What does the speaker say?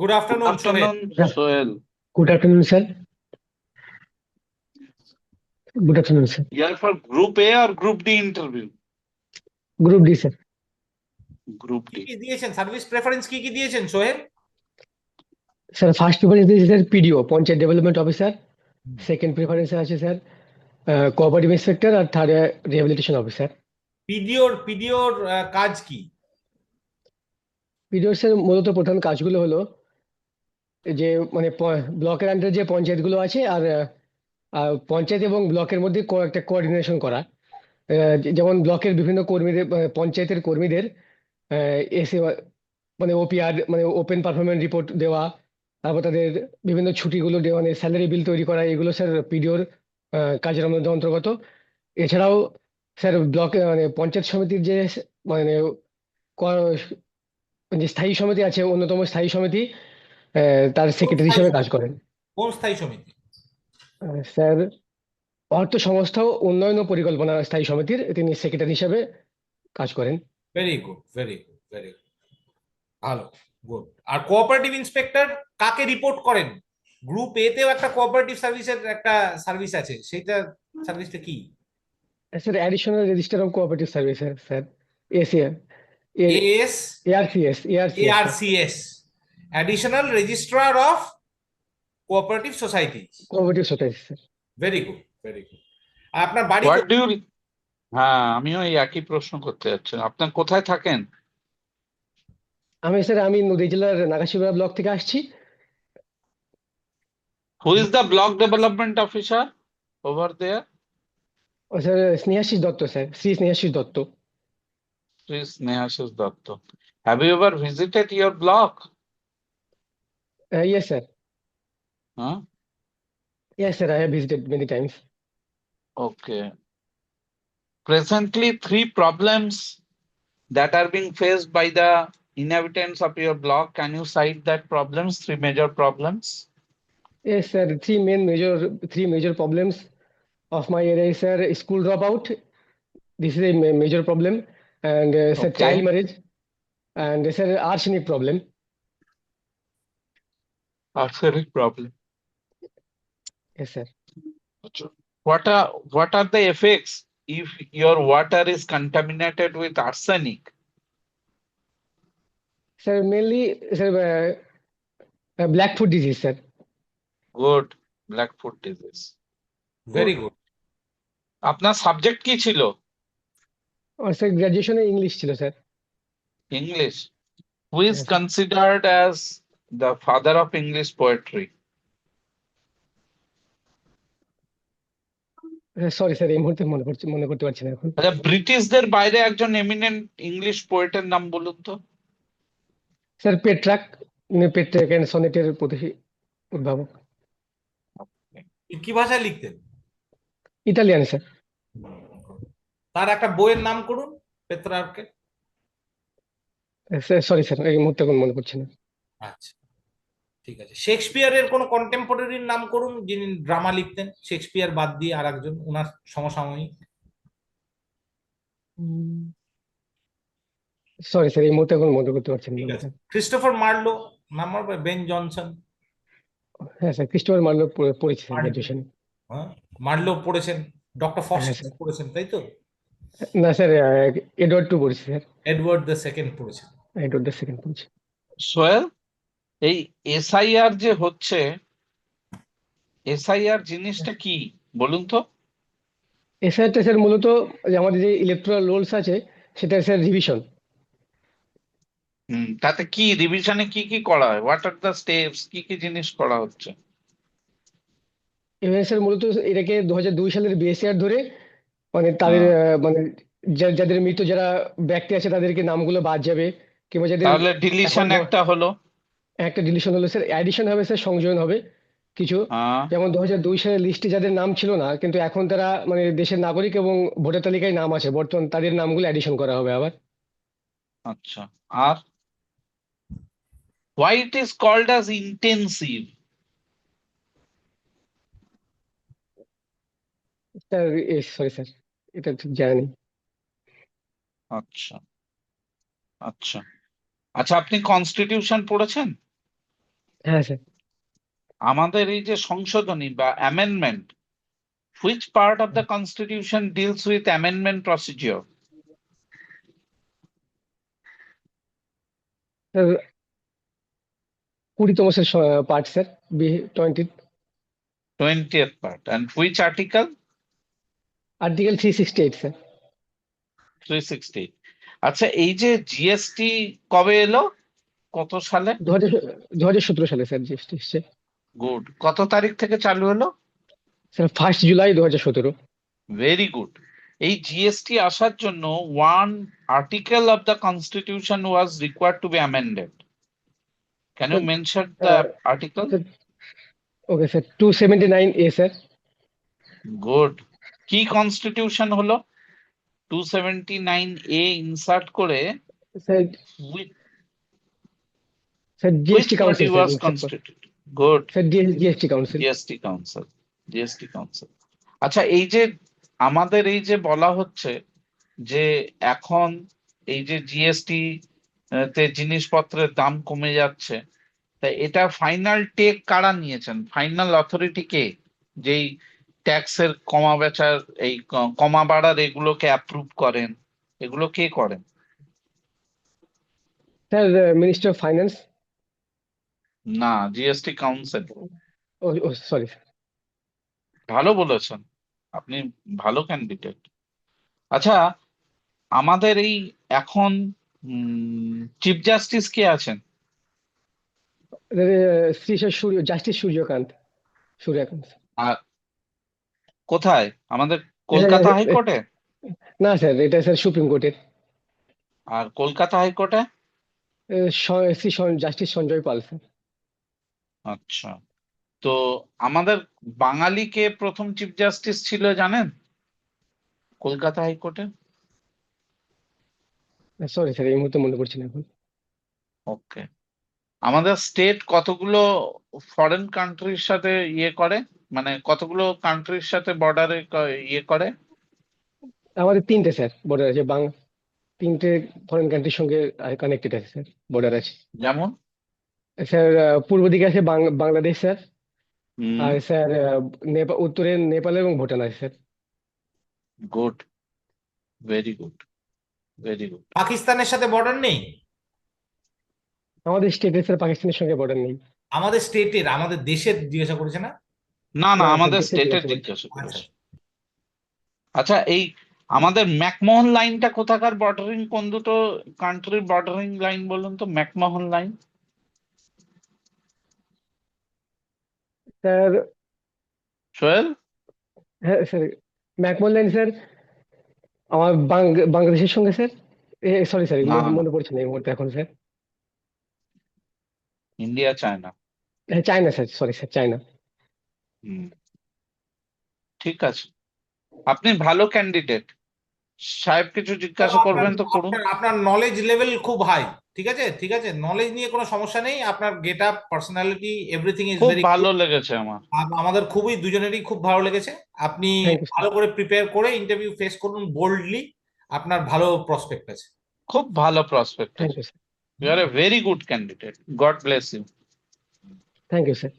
Good afternoon, Sohail. Afternoon, Sohail. Good afternoon, sir. Good afternoon, sir. You are for Group A or Group D interview? Group D, sir. Group কি D. কি দিয়েছেন service preference কি দিয়েছেন Sohel? Sir, first preference is sir PDO, Panchayat Development Officer. Second preference আছে sir cooperative inspector আর third rehabilitation officer. পিডিওর কাজ কি? পিডিওর sir মূলত প্রধান কাজগুলো হলো যে মানে ব্লকের আন্ডারে যে পঞ্চায়েতগুলো আছে আর পঞ্চায়েত এবং ব্লকের মধ্যে একটা কোঅর্ডিনেশন করা। যেমন ব্লকের বিভিন্ন কর্মীদের পঞ্চায়েতের কর্মীদের এসে মানে ওপিআর মানে ওপেন পারফরমেন্স রিপোর্ট দেওয়া, তারপর তাদের বিভিন্ন ছুটিগুলো দেওয়া, মানে স্যালারি বিল তৈরি করা, এগুলো স্যার পিডিওর কাজের মধ্যে অন্তর্গত। এছাড়াও স্যার ব্লকে মানে পঞ্চায়েত সমিতির যে মানে ক- যে স্থায়ী সমিতি আছে, অন্যতম স্থায়ী সমিতি, তার কোন সেক্রেটারি স্থায়ী হিসেবে কাজ সমিতি? করেন। কোন স্থায়ী সমিতি? স্যার অর্থ সংস্থা ও উন্নয়ন ও পরিকল্পনা স্থায়ী সমিতির তিনি সেক্রেটারি হিসেবে কাজ করেন। Very good, very good, very good, ভালো, গুড। আর কোঅপারেটিভ ইন্সপেক্টর কাকে রিপোর্ট করেন? গ্রুপ এ তেও একটা কোঅপারেটিভ সার্ভিসের একটা সার্ভিস আছে, সেটা সার্ভিসটা কি? Sir additional register of cooperative service, sir ACR as ARCS ARCS ARCS, additional registrar of cooperative society. Cooperative society, sir. Very good, very good. আপনার বাড়ি What do you? হ্যাঁ, আমিও এই একই প্রশ্ন করতে যাচ্ছি। আপনার কোথায় থাকেন? আমি নদী জেলার নাগাশিপাড়া ব্লক থেকে আসছি। Who is the block development officer over there? ও sir Snehashis Datta, sir Shri Snehashis Datta. Please, Snehashis Datta. Have you ever visited your block? Yes sir, Huh? Yes sir, I have visited many times. Okay. Presently, three problems that are being faced by the inhabitants of your block. Can you cite that problems? Three major problems. Yes, sir. Three major problems of my area is, sir, school dropout. This is a major problem, and sir, Okay. child marriage, and sir, arsenic problem. Arsenic problem. Yes, sir. What are the effects if your water is contaminated with arsenic? Sir, mainly, sir, black foot disease, sir. Good. Blackfoot disease. Very good. আপনার subject কি ছিল? Or sir, graduation in English ছিল, sir. English. Who is Yes, sir. considered as the father of English poetry? Sorry, sir, এই মুহূর্তে মনে করতে পারছি না এখন। আচ্ছা, ব্রিটিশদের বাইরে একজন এমিনেন্ট ইংলিশ পোয়েটের নাম বলুন তো। স্যার পেট্রাক, পেট্রাক এন্ড সনেটের উদ্ভাবক। কি ভাষায় লিখতেন? Italian, sir. তার একটা বইয়ের নাম করুন, পেত্রার্কে। সরি স্যার, এই মুহূর্তে এখন মনে করছি না। আচ্ছা, ঠিক আছে। শেক্সপিয়ারের কোন কন্টেম্পোরারির নাম করুন যিনি ড্রামা লিখতেন, শেক্সপিয়ার বাদ দিয়ে আর একজন ওনার সমসাময়িক। সরি স্যার, এই মুহূর্তে এখন মনে করতে পারছি না। ঠিক আছে, Christopher Marlowe, number Ben Jonson. হ্যাঁ স্যার, ক্রিস্টোফার মার্লো পড়েছি স্যার গ্রাজুয়েশন। হ্যাঁ, মার্লো পড়েছেন, ডক্টর হ্যাঁ ফস্টার স্যার। পড়েছেন, তাই তো? না স্যার, এডওয়ার্ড টু পড়েছি স্যার। এডওয়ার্ড দ্য সেকেন্ড পড়েছেন। এডওয়ার্ড দ্য সেকেন্ড পড়েছি। সোহেল, এই এসআইআর যে হচ্ছে, এসআইআর জিনিসটা কি বলুন তো? এসআইআরটা স্যার মূলত যে আমাদের যে ইলেকট্রাল রোলস আছে সেটা স্যার রিভিশন। তাতে কি রিভিশনে কি কি করা হয়? হোয়াট আর দ্য স্টেপস, কি কি জিনিস করা হচ্ছে? এবার স্যার মূলত এটাকে 2002 সালের বিএসআর ধরে মানে তাদের মানে যাদের মৃত যারা ব্যক্তি আছে তাদেরকে নামগুলো বাদ যাবে, কিংবা যাদের তাহলে ডিলিশন এখন একটা হলো। একটা ডিলিশন হলো স্যার, অ্যাডিশন হবে স্যার, সংযোজন হবে কিছু। যেমন 2002 সালের লিস্টে যাদের নাম ছিল না কিন্তু এখন তারা মানে দেশের নাগরিক এবং ভোটার তালিকায় নাম আছে বর্তমান, তাদের নামগুলো অ্যাডিশন করা হবে আবার। আচ্ছা, আর why it is called as intensive? Sir sorry sir, এটা ঠিক জানি। আচ্ছা আচ্ছা আচ্ছা, আপনি কনস্টিটিউশন পড়েছেন? হ্যাঁ স্যার। আমাদের এই যে সংশোধনী বা amendment, which part of the constitution deals with amendment procedure? Sir 20তম part sir, B20, 20th part. And which article? Article 368 sir. 360. আচ্ছা, এই যে জিএসটি কবে এলো, কত সালে? 2017 সালে স্যার জিএসটি এসছে। গুড। কত তারিখ থেকে চালু হলো? Sir 1 July 2017। Very good. এই জিএসটি আসার জন্য one article of the constitution was required to be amended. Can you mention the article? Okay sir, 279A sir. Good. কি কনস্টিটিউশন হলো? 279A ইনসার্ট করে sir sir which GST body council sir was insert করে। constituted? Good. Sir GST council. GST council, GST council. আচ্ছা, এই যে আমাদের এই যে বলা হচ্ছে যে এখন এই যে জিএসটি তে জিনিসপত্রের দাম কমে যাচ্ছে, তাই এটা ফাইনাল টেক কারা নিয়েছেন? ফাইনাল অথরিটি কে? যেই ট্যাক্সের কমা বেচার এই কমা বাড়ার এগুলোকে অ্যাপ্রুভ করেন, এগুলো কে করেন? Sir minister of finance. না, জিএসটি কাউন্সিল। ও সরি। ভালো বলেছেন, আপনি ভালো ক্যান্ডিডেট। আচ্ছা, আমাদের এই এখন চিফ জাস্টিস কে আছেন? শ্রী জাস্টিস সূর্যকান্ত। আর কোথায়? আমাদের কলকাতা হাইকোর্টে? না স্যার, এটা স্যার সুপ্রিম কোর্টের। আর কলকাতা হাইকোর্টে? শ্রী জাস্টিস সঞ্জয় পাল স্যার। আচ্ছা, তো আমাদের বাঙালি কে প্রথম চিফ জাস্টিস ছিল জানেন কলকাতা হাইকোর্টে? সরি স্যার, এই মুহূর্তে মনে পড়ছে না এখন। ওকে। আমাদের স্টেট কতগুলো ফরেন কান্ট্রির সাথে ইয়ে করে, মানে কতগুলো কান্ট্রির সাথে বর্ডারে ইয়ে করে? আমাদের 3টে স্যার বর্ডার আছে, 3টে ফরেন কান্ট্রির সঙ্গে কানেক্টেড আছে স্যার, বর্ডার আছে। যেমন? স্যার পূর্ব দিকে আছে বাংলাদেশ স্যার, হুম। আর স্যার উত্তরে নেপাল এবং ভুটান আছে sir. Good, very good, very good. পাকিস্তানের সাথে বর্ডার নেই? আমাদের স্টেটের স্যার পাকিস্তানের সঙ্গে বর্ডার নেই। আমাদের স্টেটের, আমাদের দেশের জিজ্ঞাসা করেছে না? না না, না স্যার, আমাদের দেশের স্টেটের জিজ্ঞাসা করছি। জিজ্ঞাসা আচ্ছা, করেছে। আচ্ছা, এই আমাদের ম্যাকমোহন লাইনটা কোথাকার বর্ডারিং, কোন দুটো কান্ট্রির বর্ডারিং লাইন বলুন তো, ম্যাকমোহন লাইন? স্যার সোহেল? হ্যাঁ স্যার, ম্যাকমোহন লাইন স্যার আমার বাংলাদেশের সঙ্গে স্যার। সরি স্যার, না, মনে পড়ছে না এই মুহূর্তে এখন স্যার। India China. হ্যাঁ China sir, sorry sir, China. হুম, ঠিক আছে, আপনি ভালো ক্যান্ডিডেট। সাহেব কিছু জিজ্ঞাসা করবেন তো করুন। আপনার নলেজ লেভেল খুব হাই। ঠিক আছে, ঠিক আছে, নলেজ নিয়ে কোনো সমস্যা নেই। আপনার get up, personality, everything is খুব ভেরি ভালো লেগেছে আমার। আমাদের খুবই দুজনেরই খুব ভালো লেগেছে। আপনি থ্যাংক ইউ স্যার। ভালো করে প্রিপেয়ার করে ইন্টারভিউ ফেস করুন বোল্ডলি। আপনার ভালো প্রসপেক্ট আছে। খুব ভালো প্রসপেক্ট থ্যাংক আছে। You sir. You are a very good candidate. God bless you. Thank you sir.